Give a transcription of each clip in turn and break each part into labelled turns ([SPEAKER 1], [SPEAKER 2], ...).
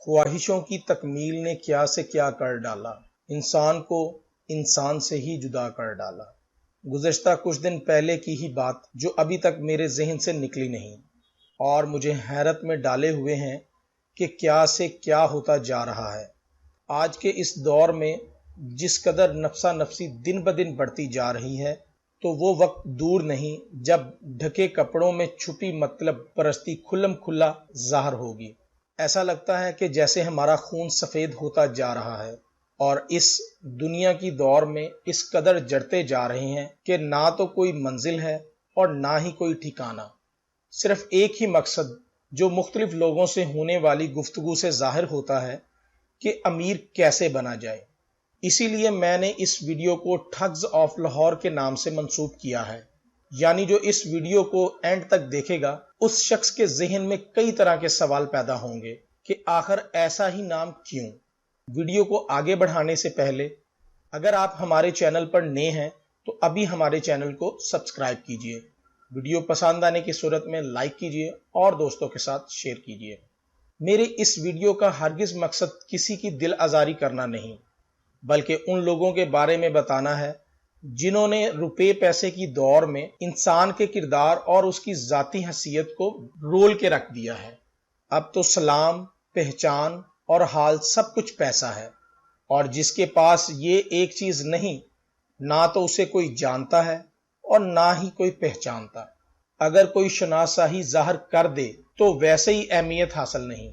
[SPEAKER 1] خواہشوں کی تکمیل نے کیا سے کیا کر ڈالا، انسان کو انسان سے ہی جدا کر ڈالا۔ گزشتہ کچھ دن پہلے کی ہی بات جو ابھی تک میرے ذہن سے نکلی نہیں اور مجھے حیرت میں ڈالے ہوئے ہیں کہ کیا سے کیا ہوتا جا رہا ہے۔ آج کے اس دور میں جس قدر نفسا نفسی دن بدن بڑھتی جا رہی ہے، تو وہ وقت دور نہیں جب ڈھکے کپڑوں میں چھپی مطلب پرستی کھلم کھلا ظاہر ہوگی۔ ایسا لگتا ہے کہ جیسے ہمارا خون سفید ہوتا جا رہا ہے اور اس دنیا کی دور میں اس قدر جڑتے جا رہے ہیں کہ نہ تو کوئی منزل ہے اور نہ ہی کوئی ٹھکانہ۔ صرف ایک ہی مقصد جو مختلف لوگوں سے ہونے والی گفتگو سے ظاہر ہوتا ہے کہ امیر کیسے بنا جائے۔ اسی لیے میں نے اس ویڈیو کو ٹھگز آف لاہور کے نام سے منسوب کیا ہے، یعنی جو اس ویڈیو کو اینڈ تک دیکھے گا اس شخص کے ذہن میں کئی طرح کے سوال پیدا ہوں گے کہ آخر ایسا ہی نام کیوں۔ ویڈیو کو آگے بڑھانے سے پہلے اگر آپ ہمارے چینل پر نئے ہیں تو ابھی ہمارے چینل کو سبسکرائب کیجئے، ویڈیو پسند آنے کی صورت میں لائک کیجئے اور دوستوں کے ساتھ شیئر کیجئے۔ میرے اس ویڈیو کا ہرگز مقصد کسی کی دل آزاری کرنا نہیں، بلکہ ان لوگوں کے بارے میں بتانا ہے جنہوں نے روپے پیسے کی دور میں انسان کے کردار اور اس کی ذاتی حیثیت کو رول کے رکھ دیا ہے۔ اب تو سلام، پہچان اور حال سب کچھ پیسہ ہے، اور جس کے پاس یہ ایک چیز نہیں، نہ تو اسے کوئی جانتا ہے اور نہ ہی کوئی پہچانتا۔ اگر کوئی شناسائی ظاہر کر دے تو ویسے ہی اہمیت حاصل نہیں۔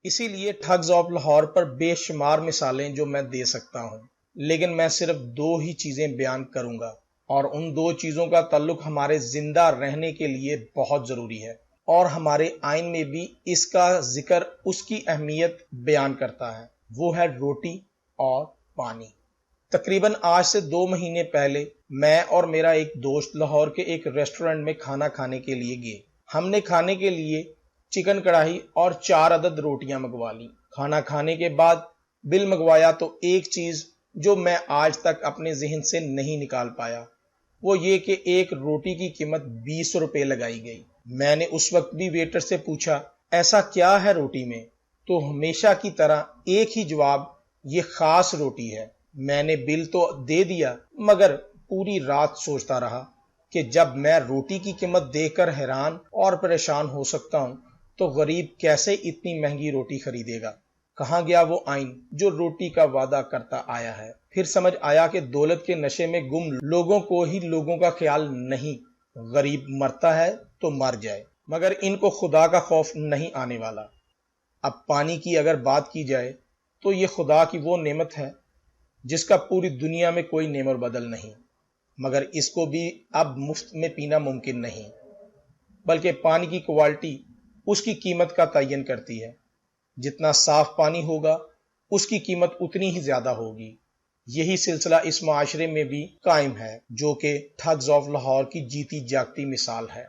[SPEAKER 1] اسی لیے ٹھگز آف لاہور پر بے شمار مثالیں جو میں دے سکتا ہوں، لیکن میں صرف دو ہی چیزیں بیان کروں گا، اور ان دو چیزوں کا تعلق ہمارے زندہ رہنے کے لیے بہت ضروری ہے، اور ہمارے آئین میں بھی اس کا ذکر اس کی اہمیت بیان کرتا ہے۔ وہ ہے روٹی اور پانی۔ تقریباً آج سے 2 مہینے پہلے میں اور میرا ایک دوست لاہور کے ایک ریسٹورنٹ میں کھانا کھانے کے لیے گئے۔ ہم نے کھانے کے لیے چکن کڑھائی اور 4 عدد روٹیاں منگوا لی۔ کھانا کھانے کے بعد بل منگوایا تو ایک چیز جو میں آج تک اپنے ذہن سے نہیں نکال پایا، وہ یہ کہ ایک روٹی کی قیمت 20 روپے لگائی گئی۔ میں نے اس وقت بھی ویٹر سے پوچھا ایسا کیا ہے روٹی میں، تو ہمیشہ کی طرح ایک ہی جواب، یہ خاص روٹی ہے۔ میں نے بل تو دے دیا، مگر پوری رات سوچتا رہا کہ جب میں روٹی کی قیمت دیکھ کر حیران اور پریشان ہو سکتا ہوں تو غریب کیسے اتنی مہنگی روٹی خریدے گا۔ کہاں گیا وہ آئین جو روٹی کا وعدہ کرتا آیا ہے۔ پھر سمجھ آیا کہ دولت کے نشے میں گم لوگوں کو ہی لوگوں کا خیال نہیں، غریب مرتا ہے تو مر جائے، مگر ان کو خدا کا خوف نہیں آنے والا۔ اب پانی کی اگر بات کی جائے تو یہ خدا کی وہ نعمت ہے جس کا پوری دنیا میں کوئی نعم و بدل نہیں، مگر اس کو بھی اب مفت میں پینا ممکن نہیں، بلکہ پانی کی کوالٹی اس کی قیمت کا تعین کرتی ہے۔ جتنا صاف پانی ہوگا اس کی قیمت اتنی ہی زیادہ ہوگی۔ یہی سلسلہ اس معاشرے میں بھی قائم ہے جو کہ ٹھگز آف لاہور کی جیتی جاگتی مثال ہے۔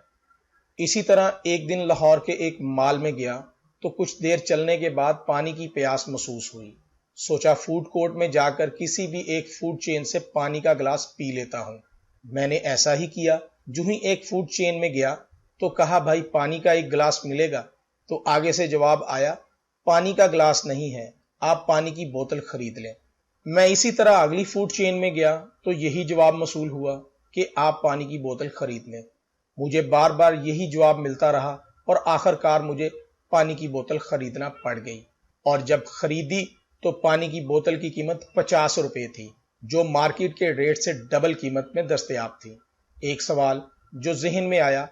[SPEAKER 1] اسی طرح ایک دن لاہور کے ایک مال میں گیا تو کچھ دیر چلنے کے بعد پانی کی پیاس محسوس ہوئی۔ سوچا فوڈ کورٹ میں جا کر کسی بھی ایک فوڈ چین سے پانی کا گلاس پی لیتا ہوں۔ میں نے ایسا ہی کیا۔ جو ہی ایک فوڈ چین میں گیا تو کہا بھائی پانی کا ایک گلاس ملے گا، تو آگے سے جواب آیا پانی کا گلاس نہیں ہے، آپ پانی کی بوتل خرید لیں۔ میں اسی طرح اگلی فوڈ چین میں گیا تو یہی جواب موصول ہوا کہ آپ پانی کی بوتل خرید لیں۔ مجھے بار بار یہی جواب ملتا رہا اور آخر کار مجھے پانی کی بوتل خریدنا پڑ گئی، اور جب خریدی تو پانی کی بوتل کی قیمت 50 روپے تھی، جو مارکیٹ کے ریٹ سے ڈبل قیمت میں دستیاب تھی۔ ایک سوال جو ذہن میں آیا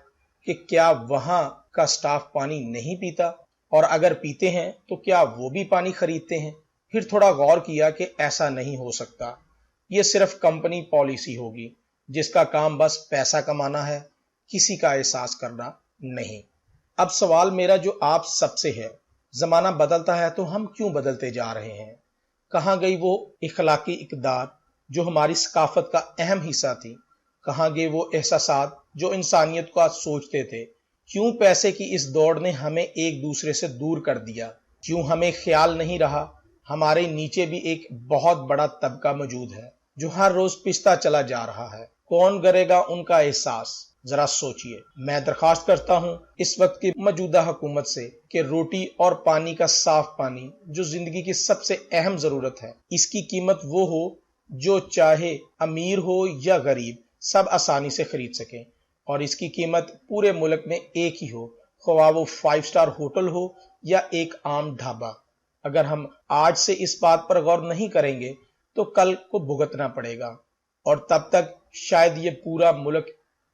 [SPEAKER 1] کہ کیا وہاں کا سٹاف پانی نہیں پیتا، اور اگر پیتے ہیں تو کیا وہ بھی پانی خریدتے ہیں؟ پھر تھوڑا غور کیا کہ ایسا نہیں ہو سکتا، یہ صرف کمپنی پالیسی ہوگی جس کا کام بس پیسہ کمانا ہے، کسی کا احساس کرنا نہیں۔ اب سوال میرا جو آپ سب سے ہے، زمانہ بدلتا ہے تو ہم کیوں بدلتے جا رہے ہیں؟ کہاں گئی وہ اخلاقی اقدار جو ہماری ثقافت کا اہم حصہ تھی؟ کہاں گئے وہ احساسات جو انسانیت کو سوچتے تھے؟ کیوں پیسے کی اس دوڑ نے ہمیں ایک دوسرے سے دور کر دیا؟ کیوں ہمیں خیال نہیں رہا ہمارے نیچے بھی ایک بہت بڑا طبقہ موجود ہے جو ہر روز پستا چلا جا رہا ہے؟ کون کرے گا ان کا احساس؟ ذرا سوچئے۔ میں درخواست کرتا ہوں اس وقت کی موجودہ حکومت سے کہ روٹی اور پانی کا صاف پانی جو زندگی کی سب سے اہم ضرورت ہے، اس کی قیمت وہ ہو جو چاہے امیر ہو یا غریب سب آسانی سے خرید سکیں، اور اس کی قیمت پورے ملک میں ایک ہی ہو، خواہ وہ 5 اسٹار ہوٹل ہو یا ایک عام ڈھابا۔ اگر ہم آج سے اس بات پر غور نہیں کریں گے تو کل کو بھگتنا پڑے گا، اور تب تک شاید یہ پورا ملک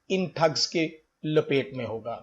[SPEAKER 1] ان ٹھگس کے لپیٹ میں ہوگا۔